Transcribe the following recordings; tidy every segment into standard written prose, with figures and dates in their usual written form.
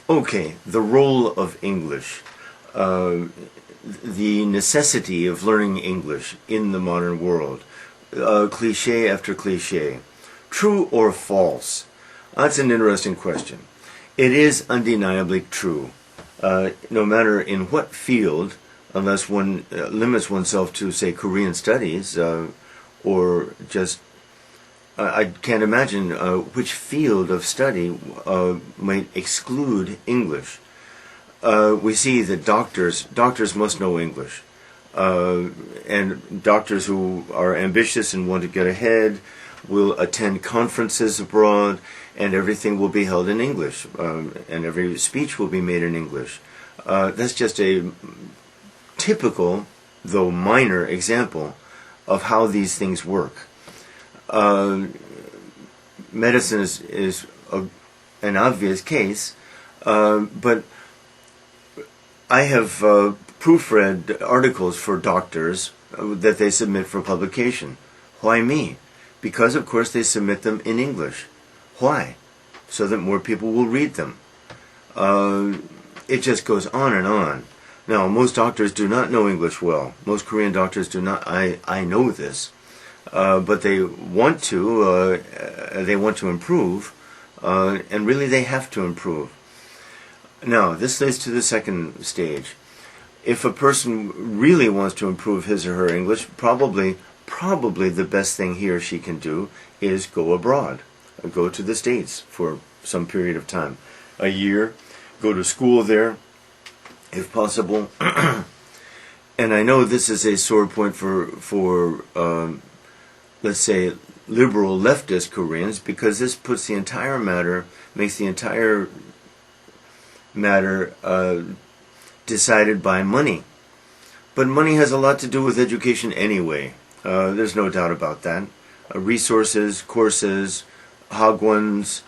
Okay, the role of English, the necessity of learning English in the modern world, cliche after cliche. True or false? That's an interesting question. It is undeniably true. No matter in what field, unless one limits oneself to, say, Korean studies, or just I can't imagine which field of study might exclude English. We see that doctors must know English, and doctors who are ambitious and want to get ahead will attend conferences abroad, and everything will be held in English, and every speech will be made in English. That's just a typical, though minor, example of how these things work. Medicine is an obvious case, but I have proofread articles for doctors that they submit for publication. Why me? Because, of course, they submit them in English. Why? So that more people will read them. It just goes on and on. Now, most doctors do not know English well. Most Korean doctors do not. I know this. But they want to improve, and really they have to improve. Now, this leads to the second stage. If a person really wants to improve his or her English, probably the best thing he or she can do is go abroad, go to the States for some period of time, a year, go to school there, if possible. And I know this is a sore point for let's say, liberal leftist Koreans, because this puts the entire matter, makes the entire matter decided by money. But money has a lot to do with education anyway. There's no doubt about that. Resources, courses, hagwons,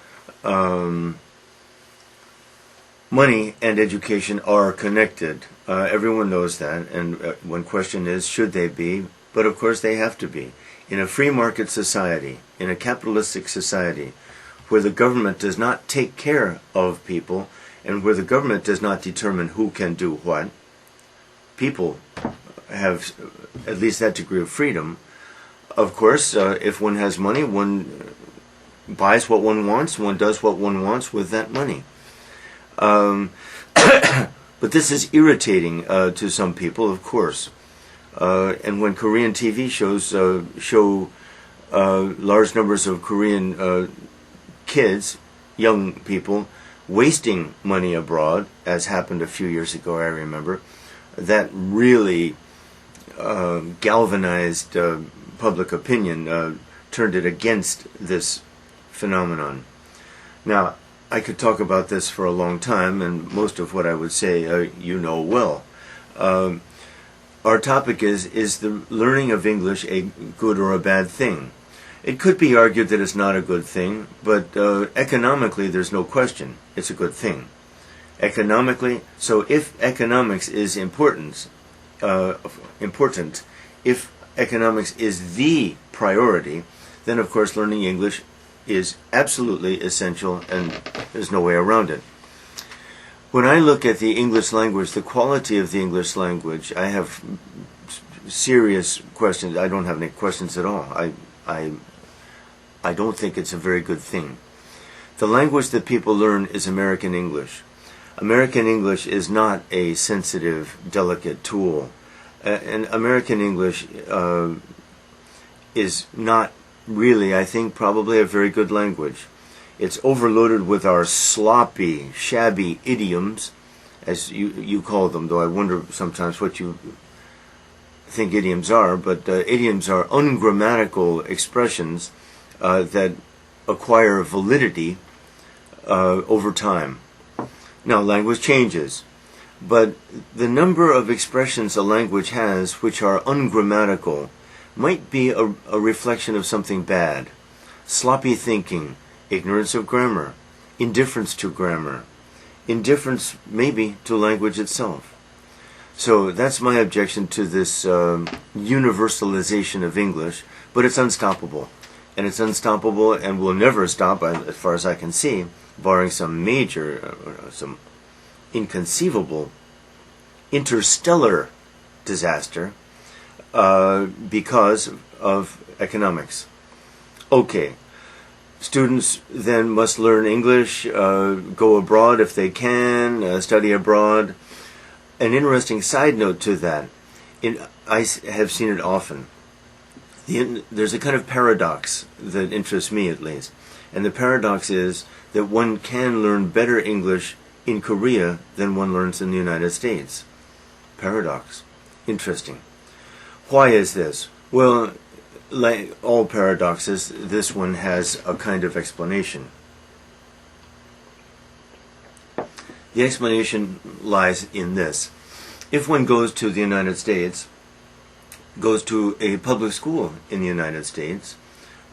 money and education are connected. Everyone knows that, and one question is, should they be? But of course they have to be. In a free market society, in a capitalistic society, where the government does not take care of people, and where the government does not determine who can do what, people have at least that degree of freedom. Of course, if one has money, one buys what one wants, one does what one wants with that money. But this is irritating to some people, of course. And when Korean TV shows show large numbers of Korean kids, young people, wasting money abroad, as happened a few years ago, I remember, that really galvanized public opinion, turned it against this phenomenon. Now, I could talk about this for a long time, and most of what I would say you know well. Our topic is the learning of English a good or a bad thing? It could be argued that it's not a good thing, but economically there's no question it's a good thing. Economically, so if economics is important, if economics is the priority, then of course learning English is absolutely essential, and there's no way around it. When I look at the English language, the quality of the English language, I have serious questions. I don't have any questions at all. I don't think it's a very good thing. The language that people learn is American English. American English is not a sensitive, delicate tool. And American English is not really, I think, probably a very good language. It's overloaded with our sloppy, shabby idioms, as you call them, though I wonder sometimes what you think idioms are, but idioms are ungrammatical expressions that acquire validity over time. Now, language changes, but the number of expressions a language has which are ungrammatical might be a reflection of something bad. Sloppy thinking, ignorance of grammar, indifference to grammar, indifference maybe to language itself. So that's my objection to this universalization of English, but it's unstoppable. And it's unstoppable and will never stop, as far as I can see, barring some major, some inconceivable interstellar disaster because of economics. Okay, students then must learn English, go abroad if they can, study abroad. An interesting side note to that, I have seen it often. There's a kind of paradox that interests me at least. And the paradox is that one can learn better English in Korea than one learns in the United States. Paradox. Interesting. Why is this? Well, like all paradoxes, this one has a kind of explanation. The explanation lies in this. If one goes to the United States, goes to a public school in the United States,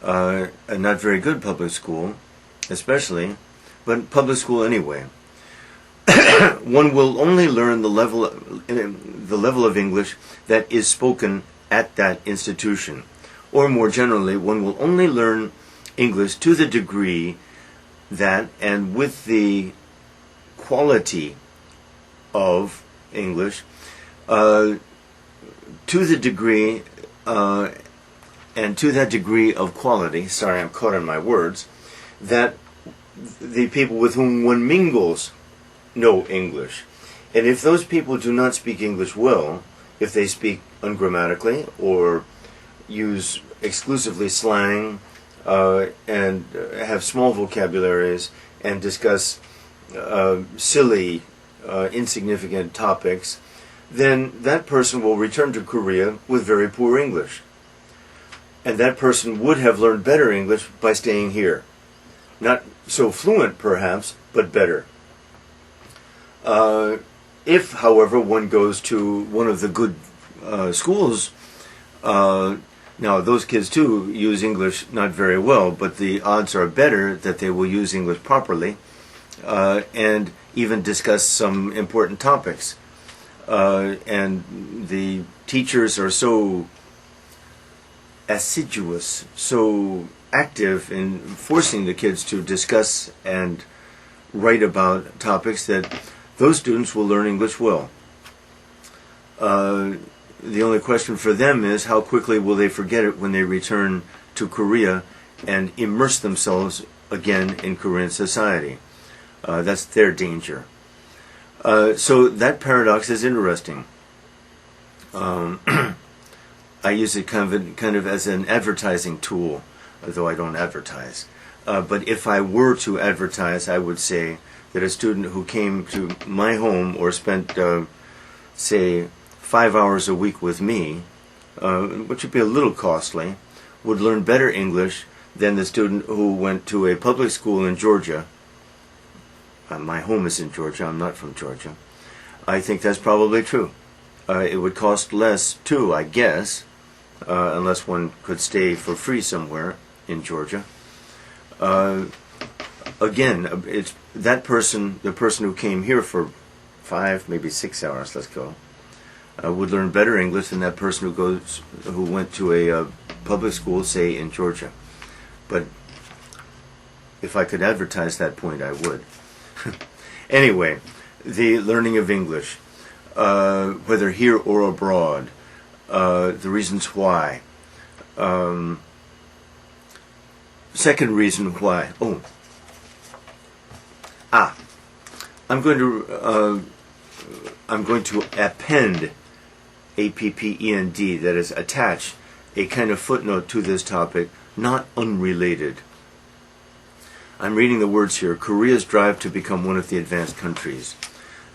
a not very good public school, especially, but public school anyway, one will only learn the level of English that is spoken at that institution. Or more generally, one will only learn English to the degree that, and with the quality of English, to the degree, and to that degree of quality, sorry, I'm caught on my words, that the people with whom one mingles know English. And if those people do not speak English well, if they speak ungrammatically or use exclusively slang and have small vocabularies and discuss silly, insignificant topics, then that person will return to Korea with very poor English. And that person would have learned better English by staying here. Not so fluent, perhaps, but better. If, however, one goes to one of the good schools, now those kids too use English not very well, but the odds are better that they will use English properly and even discuss some important topics. And the teachers are so assiduous, so active in forcing the kids to discuss and write about topics that those students will learn English well. The only question for them is how quickly will they forget it when they return to Korea and immerse themselves again in Korean society. That's their danger. So that paradox is interesting. I use it kind of as an advertising tool, though I don't advertise. But if I were to advertise, I would say that a student who came to my home or spent, say, 5 hours a week with me, which would be a little costly, would learn better English than the student who went to a public school in Georgia. My home is in Georgia. I'm not from Georgia. I think that's probably true. It would cost less, too, I guess, unless one could stay for free somewhere in Georgia. Again, it's that person, the person who came here for 5, maybe 6 hours, let's go, would learn better English than that person who went to a public school, say, in Georgia. But if I could advertise that point, I would. Anyway, the learning of English, whether here or abroad, the reasons why. Second reason why. I'm going to append, APPEND, that is, attach a kind of footnote to this topic, not unrelated. I'm reading the words here: Korea's drive to become one of the advanced countries.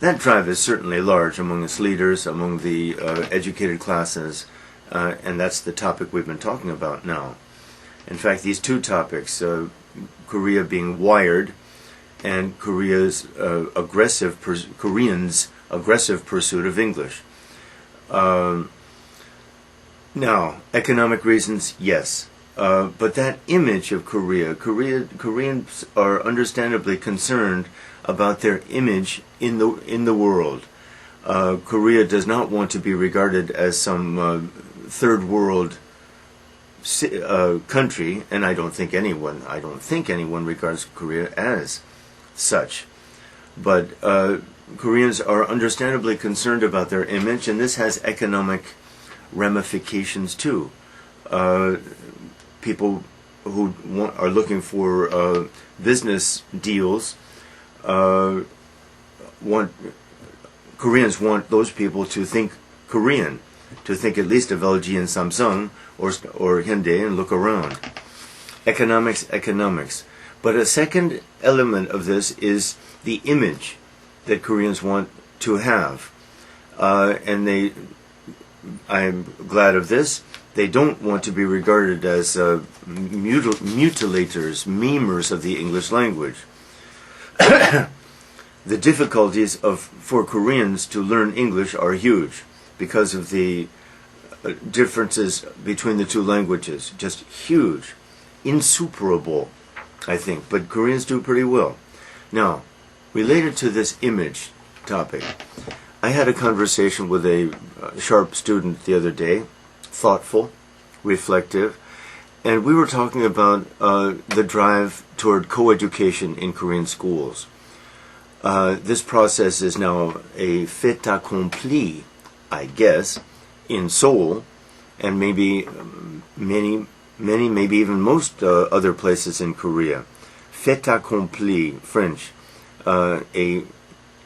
That drive is certainly large among its leaders, among the educated classes, and that's the topic we've been talking about now. In fact, these two topics, Korea being wired and Koreans' aggressive pursuit of English. Now, economic reasons, yes. But that image of Koreans are understandably concerned about their image in the world. Korea does not want to be regarded as some third world country, and I don't think anyone regards Korea as such. But Koreans are understandably concerned about their image, and this has economic ramifications too. People who are looking for business deals Koreans want those people to think Korean, to think at least of LG and Samsung or Hyundai and look around. Economics. But a second element of this is the image that Koreans want to have. And I'm glad of this. They don't want to be regarded as mutilators, memers of the English language. The difficulties for Koreans to learn English are huge because of the differences between the two languages. Just huge. Insuperable, I think. But Koreans do pretty well. Now, related to this image topic, I had a conversation with a sharp student the other day, thoughtful, reflective, and we were talking about the drive toward coeducation in Korean schools. This process is now a fait accompli, I guess, in Seoul, and maybe many, maybe even most other places in Korea. Fait accompli, French, in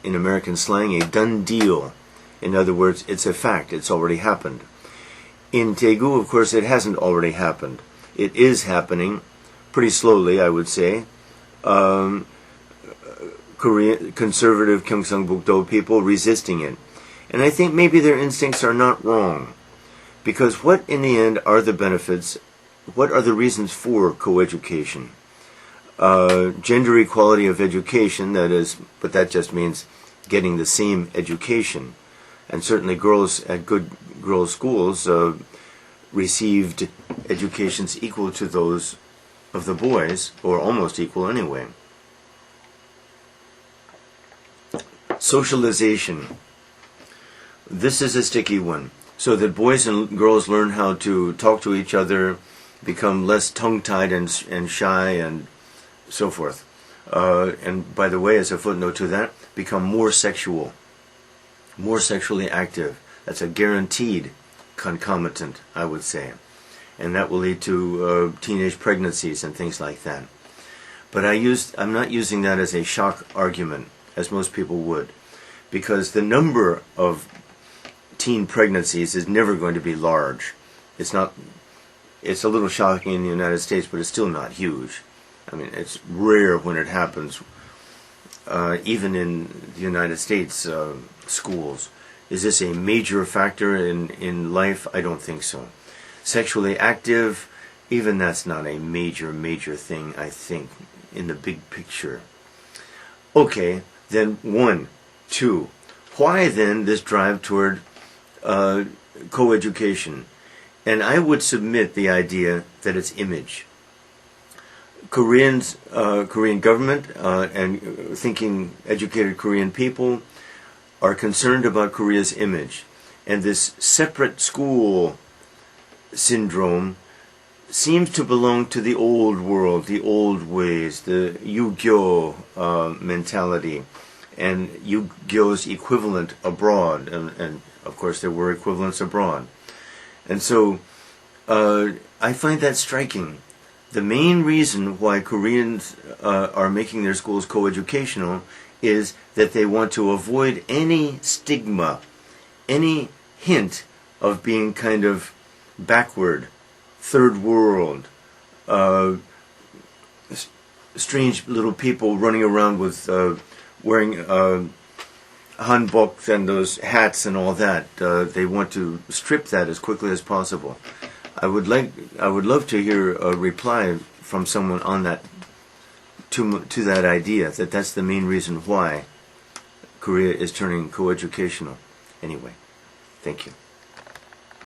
American slang, a done deal. In other words, it's a fact, it's already happened. In Daegu, of course, it hasn't already happened. It is happening, pretty slowly, I would say. Korean conservative Gyeongsangbuk-do people resisting it. And I think maybe their instincts are not wrong. Because what in the end are the benefits, what are the reasons for coeducation? Gender equality of education, that is, but that just means getting the same education. And certainly girls at good girls' schools received educations equal to those of the boys, or almost equal anyway. Socialization. This is a sticky one. So that boys and girls learn how to talk to each other, become less tongue-tied and shy and so forth. And by the way, as a footnote to that, become more sexual, more sexually active. That's a guaranteed concomitant, I would say. And that will lead to teenage pregnancies and things like that. But I'm not using that as a shock argument, as most people would, because the number of teen pregnancies is never going to be large. It's a little shocking in the United States, but it's still not huge. I mean, it's rare when it happens, even in the United States schools. Is this a major factor in life? I don't think so. Sexually active, even that's not a major thing, I think, in the big picture. Okay, then 1, 2. Why then this drive toward coeducation? And I would submit the idea that it's image. Korean government and thinking educated Korean people are concerned about Korea's image. And this separate school syndrome seems to belong to the old world, the old ways, the Yu-gyo mentality, and Yu-gyo's equivalent abroad. And of course there were equivalents abroad. And so I find that striking. The main reason why Koreans are making their schools coeducational is that they want to avoid any stigma, any hint of being kind of backward, third world, strange little people running around with wearing hanboks and those hats and all that. They want to strip that as quickly as possible. I would love to hear a reply from someone on that to that idea, that that's the main reason why Korea is turning coeducational. Anyway, thank you.